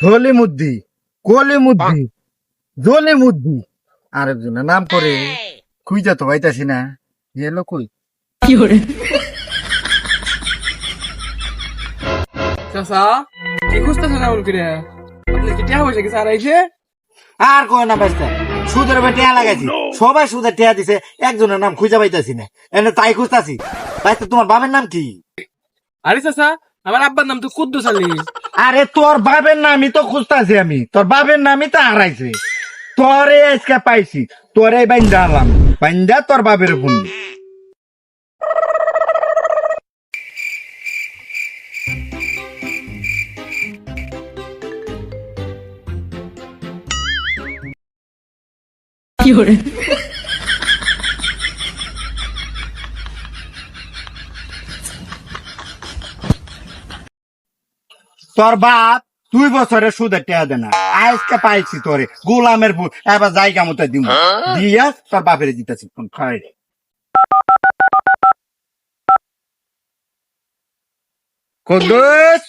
সলিমুদ্দি, কলিমুদ্দি, জলিমুদ্দি আরেকজনের নাম করে খুঁজা তো পাইতাছি না। এলো কই? চাচা কি খুঁজতেছেন এমন করে? আপনি কি টিয়া পয়সা কিছু হারাইছে? আর কয় না পাইছে, সুদের উপর টিয়া লাগাইছি, সবাই সুদের টিয়া দিছে, একজনের নাম খুঁজা পাইতাছি না। এনে তাই খুঁজতাছি। পাইছে, তোমার বাবার নাম কি? আরে চাচা, আমার আব্বার নাম তো কুদ্দুস আলী। আরে তোর বাবার নামই তো খুঁজতাছি আমি, তোর বাবার নামই তো হারাইছে। তোরে আজকে পাইছি, তোরে বাইন্দা আনলাম, বাইন্দা তোর বাপের ফোন। তোর বাপ 2 বছরের সুদের টেয়া দেনা, আজকে পাইছি তোরে গোলামের ভূত। এবার জায়গা মতো দিব, দিয়া তোর বাপের দিতেছি ফোন। খাই কুদ্দুস,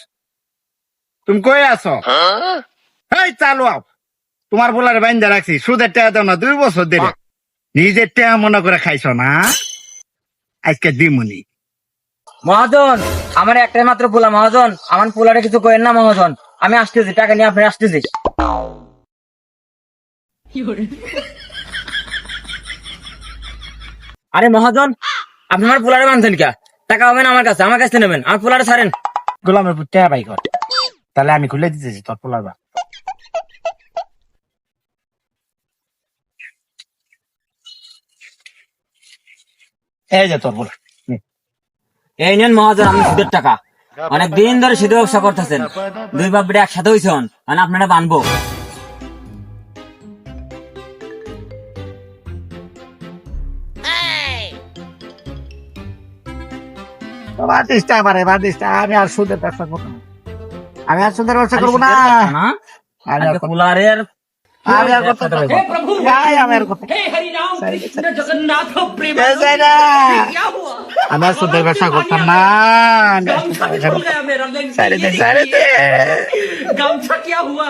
তুমি কই আছো? এই চালু আও, তোমার বলারে বাইন্দা রাখছি, সুদের টেয়া দাও না 2 বছর ধরে। নিজের টেয়া মনে করে খাইছো না, আজকে দিমুনি। মহাজন, আমার একটাই মাত্র পোলা মহাজন, আমার পোলারে কিছু করেন না মহাজন। আমি আসতেছি, টাকা নিয়ে আপনি আসতেছি। আরে মহাজন, আপনি আমার পোলারে মানছেন কে? টাকা হবে না আমার কাছে, আমার কাছে নেবেন। আমার পোলারে ছাড়েন। গোলামের ভূত টেয়া বাই কর, তাহলে আমি খুলে দিতেছি তোর পোলার বাপ। এই যে তোর পোলা। এই নেন মহাজন, আপনি সুদের টাকা। অনেক দিন ধরে সুদের ব্যবসা করতেছেন, দুই বাপ বেটা একসাথে হয়েছেন, মানে আপনারা বানবো। বাদিসটা আমারে, বাদিসটা। আমি আর সুদের ব্যবসা করবো না, আমি আর সুদের ব্যবসা করবো না। না আমি আর পোলারের আমি আর করতে পারবো না। আমি আর করতে আমি আর সুদের ব্যবসা করতাম না। আমি আর সুদের ব্যবসা করতাম না।